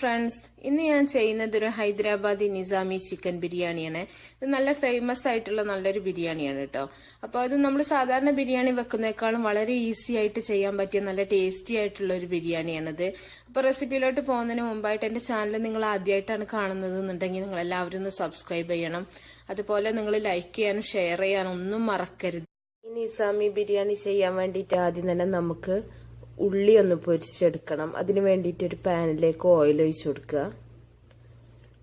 Friends, ഇന്ന് ഞാൻ ചെയ്യുന്നത് ഒരു ഹൈദരാബാദി നിസാമി ചിക്കൻ ബിരിയാണിയാണ്. ഇത് നല്ല ഫേമസ് ആയിട്ടുള്ള നല്ലൊരു ബിരിയാണിയാണ് കേട്ടോ. അപ്പോൾ ഇത് നമ്മൾ സാധാരണ ബിരിയാണി വെക്കുന്നേക്കാളും വളരെ ഈസി ആയിട്ട് ചെയ്യാൻ പറ്റിയ നല്ല ടേസ്റ്റി ആയിട്ടുള്ള ഒരു ബിരിയാണിയാണിത്. അപ്പോൾ റെസിപ്പിയിലോട്ട് പോകുന്നതിന് മുമ്പായിട്ട് എൻ്റെ ചാനൽ നിങ്ങൾ ആദ്യമായിട്ടാണ് കാണുന്നത് എന്നുണ്ടെങ്കിൽ നിങ്ങൾ എല്ലാവരും ഒന്ന് സബ്സ്ക്രൈബ് ചെയ്യണം. അതുപോലെ നിങ്ങൾ ലൈക്ക് ചെയ്യാനും ഷെയർ ചെയ്യാനും ഒന്നും മറക്കരുത്. ഈ നിസാമി ബിരിയാണി ചെയ്യാൻ വേണ്ടിയിട്ട് ആദ്യം തന്നെ നമുക്ക് ഉള്ളി ഒന്ന് പൊരിച്ചെടുക്കണം. അതിന് വേണ്ടിയിട്ട് ഒരു പാനിലേക്ക് ഓയിൽ ഒഴിച്ചു കൊടുക്കുക.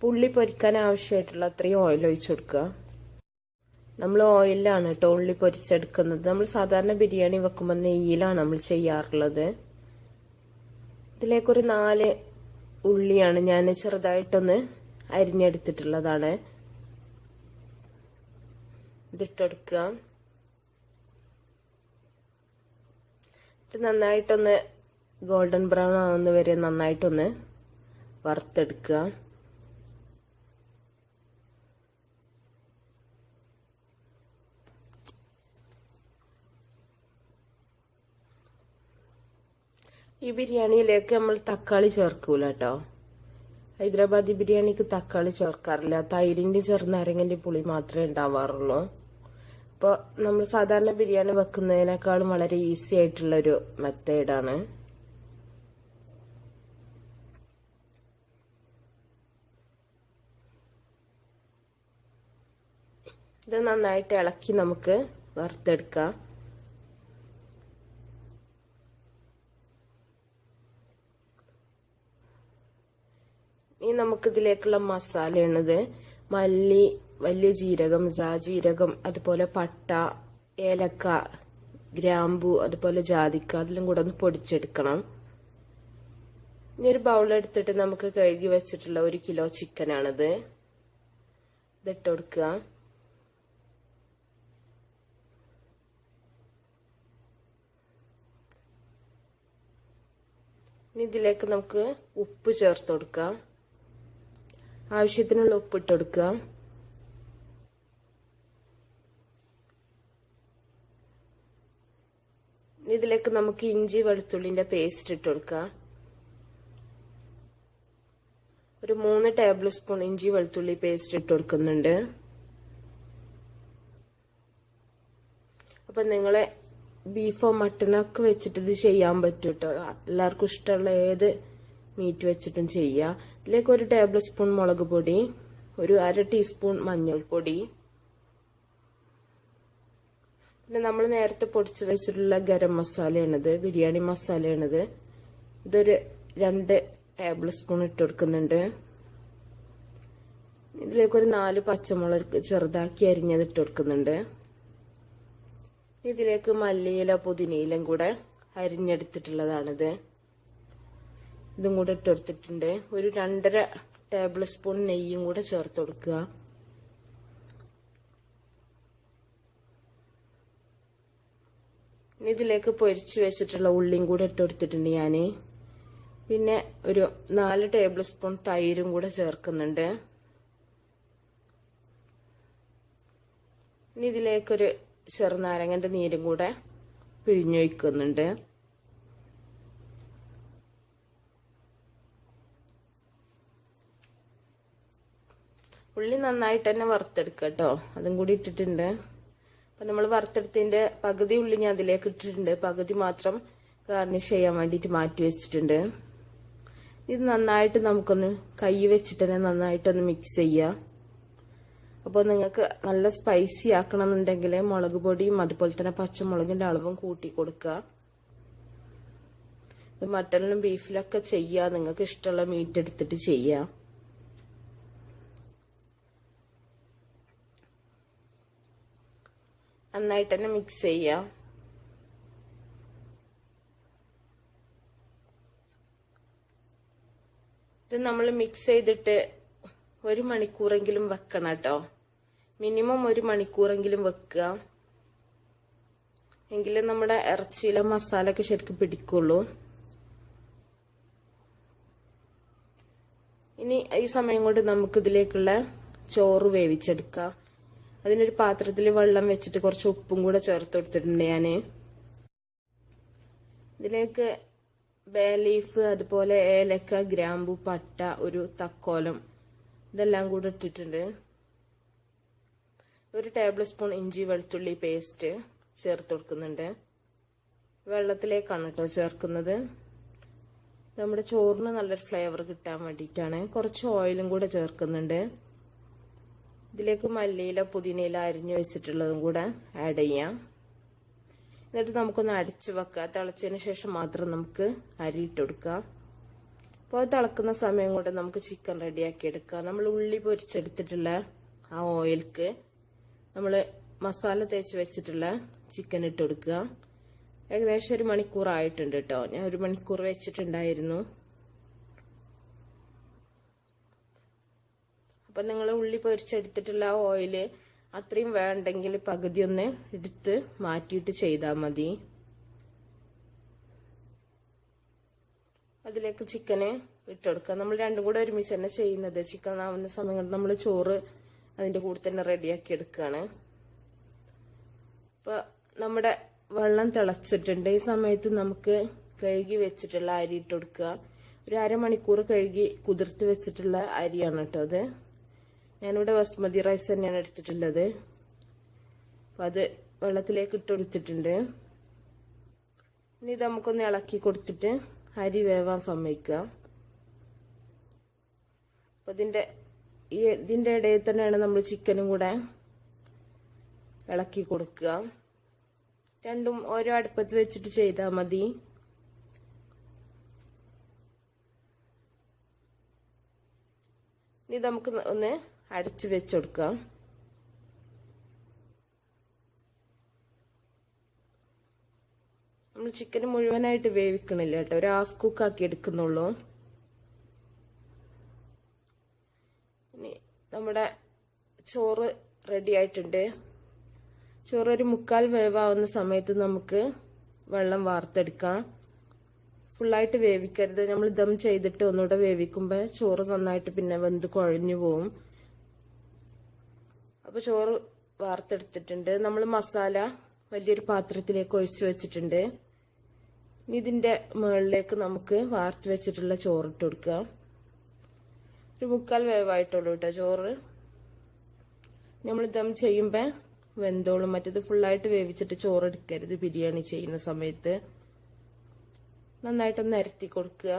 ഉള്ളി പൊരിക്കാൻ ആവശ്യമായിട്ടുള്ള അത്രയും ഓയിൽ ഒഴിച്ചു കൊടുക്കുക. നമ്മൾ ഓയിലാണ് കേട്ടോ ഉള്ളി പൊരിച്ചെടുക്കുന്നത്. നമ്മൾ സാധാരണ ബിരിയാണി വെക്കുമ്പോൾ നെയ്യിലാണ് നമ്മൾ ചെയ്യാറുള്ളത്. ഇതിലേക്കൊരു 4 ഉള്ളിയാണ് ഞാൻ ചെറുതായിട്ടൊന്ന് അരിഞ്ഞെടുത്തിട്ടുള്ളതാണ്. ഇതിട്ടെടുക്കുക. നന്നായിട്ടൊന്ന് ഗോൾഡൻ ബ്രൗൺ ആവുന്ന വരെ നന്നായിട്ടൊന്ന് വറുത്തെടുക്കുക. ഈ ബിരിയാണിയിലേക്ക് നമ്മൾ തക്കാളി ചേർക്കൂല കേട്ടോ. ഹൈദരാബാദി ബിരിയാണിക്ക് തക്കാളി ചേർക്കാറില്ല. തൈരിന്റെ ചെറുനാരങ്ങന്റെ പുളി മാത്രമേ ഉണ്ടാവാറുള്ളൂ. അപ്പോൾ നമ്മൾ സാധാരണ ബിരിയാണി വെക്കുന്നതിനേക്കാളും വളരെ ഈസി ആയിട്ടുള്ളൊരു മെത്തേഡാണ്. ഇത് നന്നായിട്ട് ഇളക്കി നമുക്ക് വറുത്തെടുക്കാം. ഇനി നമുക്കിതിലേക്കുള്ള മസാലയാണിത്. മല്ലി, വലിയ ജീരകം, ജീരകം, അതുപോലെ പട്ട, ഏലക്ക, ഗ്രാമ്പു, അതുപോലെ ജാതിക്ക, അതെല്ലാം കൂടെ ഒന്ന് പൊടിച്ചെടുക്കണം. ഇനി ഒരു ബൗളെടുത്തിട്ട് നമുക്ക് കഴുകി വെച്ചിട്ടുള്ള 1 കിലോ ചിക്കനാണിത്. ഇതിട്ട് കൊടുക്കുക. ഇനി ഇതിലേക്ക് നമുക്ക് ഉപ്പ് ചേർത്ത് കൊടുക്കാം. ആവശ്യത്തിനുള്ള ഉപ്പിട്ട് കൊടുക്കുക. ഇതിലേക്ക് നമുക്ക് ഇഞ്ചി വെളുത്തുള്ളിന്റെ പേസ്റ്റ് ഇട്ട് കൊടുക്കാം. ഒരു 3 ടേബിൾ സ്പൂൺ ഇഞ്ചി വെളുത്തുള്ളി പേസ്റ്റ് ഇട്ട് കൊടുക്കുന്നുണ്ട്. അപ്പൊ നിങ്ങളെ ബീഫോ മട്ടനോ ഒക്കെ വെച്ചിട്ട് ഇത് ചെയ്യാൻ പറ്റും കേട്ടോ. എല്ലാവർക്കും ഇഷ്ടമുള്ള ഏത് മീറ്റ് വെച്ചിട്ടും ചെയ്യാം. ഇതിലേക്ക് 1 ടേബിൾ സ്പൂൺ മുളക് പൊടി, ഒരു 1/2 ടീസ്പൂൺ മഞ്ഞൾപ്പൊടി, പിന്നെ നമ്മൾ നേരത്തെ പൊടിച്ചു വെച്ചിട്ടുള്ള ഗരം മസാലയാണിത്, ബിരിയാണി മസാലയാണിത്. ഇതൊരു 2 ടേബിൾ സ്പൂൺ ഇട്ട് കൊടുക്കുന്നുണ്ട്. ഇതിലേക്കൊരു 4 പച്ചമുളക് ചെറുതാക്കി അരിഞ്ഞത് ഇട്ട് കൊടുക്കുന്നുണ്ട്. ഇതിലേക്ക് മല്ലിയില പുതിനയിലും കൂടെ അരിഞ്ഞെടുത്തിട്ടുള്ളതാണിത്. ഇതും കൂടെ ഇട്ട് കൊടുത്തിട്ടുണ്ട്. ഒരു 2.5 ടേബിൾ സ്പൂൺ നെയ്യും കൂടെ ചേർത്ത് കൊടുക്കുക. ഇതിലേക്ക് പൊരിച്ചു വെച്ചിട്ടുള്ള ഉള്ളിയും കൂടെ ഇട്ട് കൊടുത്തിട്ടുണ്ട് ഞാൻ. പിന്നെ ഒരു 4 ടേബിൾ സ്പൂൺ തൈരും കൂടെ ചേർക്കുന്നുണ്ട്. ഇനി ഇതിലേക്കൊരു ചെറുനാരങ്ങന്റെ നീരും കൂടെ പിഴിഞ്ഞൊഴിക്കുന്നുണ്ട്. ഉള്ളി നന്നായിട്ട് തന്നെ വറുത്തെടുക്കുക കേട്ടോ. അതും കൂടി ഇട്ടിട്ടുണ്ട്. അപ്പം നമ്മൾ വറുത്തെടുത്തതിന്റെ പകുതി ഉള്ളി ഞാൻ അതിലേക്ക് ഇട്ടിട്ടുണ്ട്. പകുതി മാത്രം ഗാർണിഷ് ചെയ്യാൻ വേണ്ടിയിട്ട് മാറ്റി വെച്ചിട്ടുണ്ട്. ഇത് നന്നായിട്ട് നമുക്കൊന്ന് കൈ വെച്ചിട്ട് തന്നെ നന്നായിട്ടൊന്ന് മിക്സ് ചെയ്യാം. അപ്പോൾ നിങ്ങൾക്ക് നല്ല സ്പൈസി ആക്കണം എന്നുണ്ടെങ്കിൽ മുളക് പൊടിയും അതുപോലെ തന്നെ പച്ചമുളകിന്റെ അളവും കൂട്ടി കൊടുക്കുക. ഇത് മട്ടണിലും ബീഫിലൊക്കെ ചെയ്യാം. നിങ്ങൾക്ക് ഇഷ്ടമുള്ള മീറ്റ് എടുത്തിട്ട് ചെയ്യാം. നന്നായിട്ട് തന്നെ മിക്സ് ചെയ്യാം. ഇത് നമ്മൾ മിക്സ് ചെയ്തിട്ട് 1 മണിക്കൂറെങ്കിലും വെക്കണം കേട്ടോ. മിനിമം 1 മണിക്കൂറെങ്കിലും വെക്കുക. എങ്കിലേ നമ്മുടെ ഇറച്ചിയിലെ മസാല ഒക്കെ ശരിക്കും പിടിക്കുള്ളൂ. ഇനി ഈ സമയം കൊണ്ട് നമുക്ക് ഇതിലേക്കുള്ള ചോറ് വേവിച്ചെടുക്കാം. അതിനൊരു പാത്രത്തിൽ വെള്ളം വെച്ചിട്ട് കുറച്ച് ഉപ്പും കൂടെ ചേർത്ത് കൊടുത്തിട്ടുണ്ട് ഞാൻ. ഇതിലേക്ക് ബേ ലീഫ്, അതുപോലെ ഏലക്ക, ഗ്രാമ്പു, പട്ട, ഒരു തക്കോലം ഇതെല്ലാം കൂടെ ഇട്ടിട്ടുണ്ട്. 1 ടേബിൾ സ്പൂൺ ഇഞ്ചി വെളുത്തുള്ളി പേസ്റ്റ് ചേർത്ത് കൊടുക്കുന്നുണ്ട്. വെള്ളത്തിലേക്കാണ് കേട്ടോ ചേർക്കുന്നത്. നമ്മുടെ ചോറിന് നല്ലൊരു ഫ്ലേവർ കിട്ടാൻ വേണ്ടിയിട്ടാണ്. കുറച്ച് ഓയിലും കൂടെ ചേർക്കുന്നുണ്ട്. ഇതിലേക്ക് മല്ലിയില, പുതിനയില അരിഞ്ഞു വെച്ചിട്ടുള്ളതും കൂടെ ആഡ് ചെയ്യാം. എന്നിട്ട് നമുക്കൊന്ന് അടച്ചു വെക്കാം. തിളച്ചതിന് ശേഷം മാത്രം നമുക്ക് അരി ഇട്ട് കൊടുക്കാം. അപ്പോൾ അത് തിളക്കുന്ന സമയം കൊണ്ട് നമുക്ക് ചിക്കൻ റെഡിയാക്കി എടുക്കാം. നമ്മൾ ഉള്ളി പൊരിച്ചെടുത്തിട്ടുള്ള ആ ഓയിൽക്ക് നമ്മൾ മസാല തേച്ച് വെച്ചിട്ടുള്ള ചിക്കൻ ഇട്ട് കൊടുക്കുക. ഏകദേശം 1 മണിക്കൂറായിട്ടുണ്ട് കേട്ടോ. ഞാൻ 1 മണിക്കൂർ വെച്ചിട്ടുണ്ടായിരുന്നു. അപ്പം നിങ്ങൾ ഉള്ളി പൊരിച്ചെടുത്തിട്ടുള്ള ആ ഓയില് അത്രയും വേണ്ടെങ്കിൽ പകുതി ഒന്ന് എടുത്ത് മാറ്റിയിട്ട് ചെയ്താൽ മതി. അതിലേക്ക് ചിക്കന് ഇട്ടുകൊടുക്കുക. നമ്മൾ രണ്ടും കൂടെ ഒരുമിച്ച് തന്നെ ചെയ്യുന്നത്. ചിക്കൻ ആവുന്ന സമയം കൊണ്ട് നമ്മൾ ചോറ് അതിൻ്റെ കൂടെ തന്നെ റെഡിയാക്കി എടുക്കുകയാണ്. അപ്പോൾ നമ്മുടെ വെള്ളം തിളച്ചിട്ടുണ്ട്. ഈ സമയത്ത് നമുക്ക് കഴുകി വെച്ചിട്ടുള്ള അരി ഇട്ട് കൊടുക്കുക. ഒരു അരമണിക്കൂർ കഴുകി കുതിർത്ത് വെച്ചിട്ടുള്ള അരിയാണ് കേട്ടോ അത്. ഞാനിവിടെ ബസ്മതി റൈസ് തന്നെയാണ് എടുത്തിട്ടുള്ളത്. അപ്പം അത് വെള്ളത്തിലേക്ക് ഇട്ട് കൊടുത്തിട്ടുണ്ട്. ഇനി ഇത് നമുക്കൊന്ന് ഇളക്കി കൊടുത്തിട്ട് അരി വേവാൻ സമ്മതിക്കുക. അപ്പം ഇതിൻ്റെ ഇടയിൽ തന്നെയാണ് നമ്മൾ ചിക്കനും കൂടെ ഇളക്കി കൊടുക്കുക. രണ്ടും ഓരോ അടുപ്പത്ത് വെച്ചിട്ട് ചെയ്താൽ മതി. ഇനി നമുക്ക് ഒന്ന് അടച്ച് വെച്ച് കൊടുക്കാം. നമ്മൾ ചിക്കൻ മുഴുവനായിട്ട് വേവിക്കണില്ല കേട്ടോ, ഒരു ഹാഫ് കുക്കാക്കി എടുക്കുന്നുള്ളൂ. ഇനി നമ്മുടെ ചോറ് റെഡി ആയിട്ടുണ്ട്. ചോറ് ഒരു 1/4 വേവാവുന്ന സമയത്ത് നമുക്ക് വെള്ളം വാർത്തെടുക്കാം. ഫുള്ളായിട്ട് വേവിക്കരുത്. നമ്മൾ ദം ചെയ്തിട്ട് ഒന്നുകൂടെ വേവിക്കുമ്പോൾ ചോറ് നന്നായിട്ട് പിന്നെ വെന്ത് കുഴഞ്ഞു പോവും. അപ്പോൾ ചോറ് വാർത്തെടുത്തിട്ടുണ്ട്. നമ്മൾ മസാല വലിയൊരു പാത്രത്തിലേക്ക് ഒഴിച്ചു വെച്ചിട്ടുണ്ട്. ഇനി ഇതിൻ്റെ മുകളിലേക്ക് നമുക്ക് വാർത്ത് വെച്ചിട്ടുള്ള ചോറിട്ട് കൊടുക്കുക. ഒരു 1/4 വേവായിട്ടുള്ളൂ കേട്ടോ ചോറ്. നമ്മൾ ദം ചെയ്യുമ്പോൾ വെന്തോളും. മറ്റേത് ഫുള്ളായിട്ട് വേവിച്ചിട്ട് ചോറ് എടുക്കരുത് ബിരിയാണി ചെയ്യുന്ന സമയത്ത്. നന്നായിട്ടൊന്ന് നിരത്തി കൊടുക്കുക.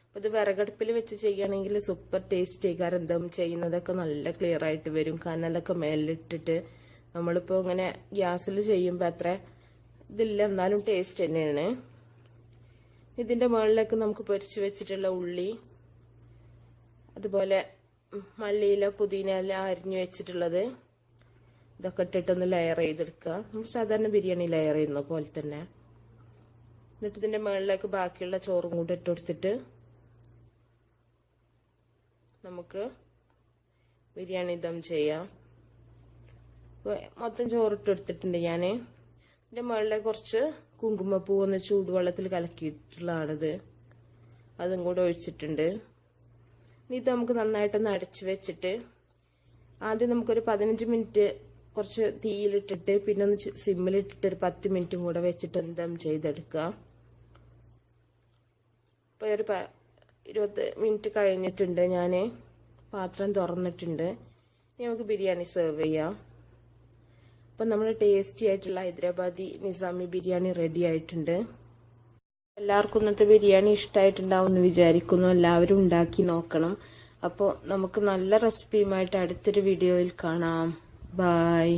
അപ്പോൾ ഇത് വിറകടുപ്പിൽ വെച്ച് ചെയ്യുകയാണെങ്കിൽ സൂപ്പർ ടേസ്റ്റ്. കാരണം ദം ചെയ്യുന്നതൊക്കെ നല്ല ക്ലിയർ ആയിട്ട് വരും. കനലൊക്കെ മേലിട്ടിട്ട് നമ്മളിപ്പോൾ ഇങ്ങനെ ഗ്യാസിൽ ചെയ്യുമ്പോൾ അത്ര ഇതില്ല, എന്നാലും ടേസ്റ്റ് തന്നെയാണ്. ഇതിൻ്റെ മുകളിലേക്ക് നമുക്ക് പൊരിച്ച് വെച്ചിട്ടുള്ള ഉള്ളി, അതുപോലെ മല്ലിയില, പുതിനയില അരിഞ്ഞു വെച്ചിട്ടുള്ളത് ഇതൊക്കെ ഇട്ടിട്ടൊന്ന് ലെയർ ചെയ്തെടുക്കുക. നമ്മൾ സാധാരണ ബിരിയാണി ലെയർ ചെയ്യുന്ന പോലെ തന്നെ. എന്നിട്ട് ഇതിൻ്റെ മുകളിലേക്ക് ബാക്കിയുള്ള ചോറും കൂടെ ഇട്ട് കൊടുത്തിട്ട് നമുക്ക് ബിരിയാണി ദം ചെയ്യാം. മൊത്തം ചോറിട്ട് എടുത്തിട്ടുണ്ട് ഞാൻ. ഇതിൻ്റെ മുകളിലേക്ക് കുറച്ച് കുങ്കുമപ്പൂ ഒന്ന് ചൂടുവെള്ളത്തിൽ കലക്കിയിട്ടുള്ളതാണിത്. അതും കൂടെ ഒഴിച്ചിട്ടുണ്ട്. ഇനി ഇത് നമുക്ക് നന്നായിട്ടൊന്ന് അടച്ചു വെച്ചിട്ട് ആദ്യം നമുക്കൊരു 15 മിനിറ്റ് കുറച്ച് തീയിലിട്ടിട്ട് പിന്നെ ഒന്ന് സിമ്മിലിട്ടിട്ട് ഒരു 10 മിനിറ്റും കൂടെ വെച്ചിട്ട് ദം ചെയ്തെടുക്കുക. ഇപ്പോൾ ഒരു 20 മിനിറ്റ് കഴിഞ്ഞിട്ടുണ്ട്. ഞാൻ പാത്രം തുറന്നിട്ടുണ്ട്. ഇനി നമുക്ക് ബിരിയാണി സെർവ് ചെയ്യാം. അപ്പം നമ്മുടെ ടേസ്റ്റി ആയിട്ടുള്ള ഹൈദരാബാദി നിസാമി ബിരിയാണി റെഡി ആയിട്ടുണ്ട്. എല്ലാവർക്കും ഇന്നത്തെ ബിരിയാണി ഇഷ്ടമായിട്ടുണ്ടാവും എന്ന് വിചാരിക്കുന്നു. എല്ലാവരും ഉണ്ടാക്കി നോക്കണം. അപ്പോൾ നമുക്ക് നല്ല റെസിപ്പിയുമായിട്ട് അടുത്തൊരു വീഡിയോയിൽ കാണാം. ബൈ.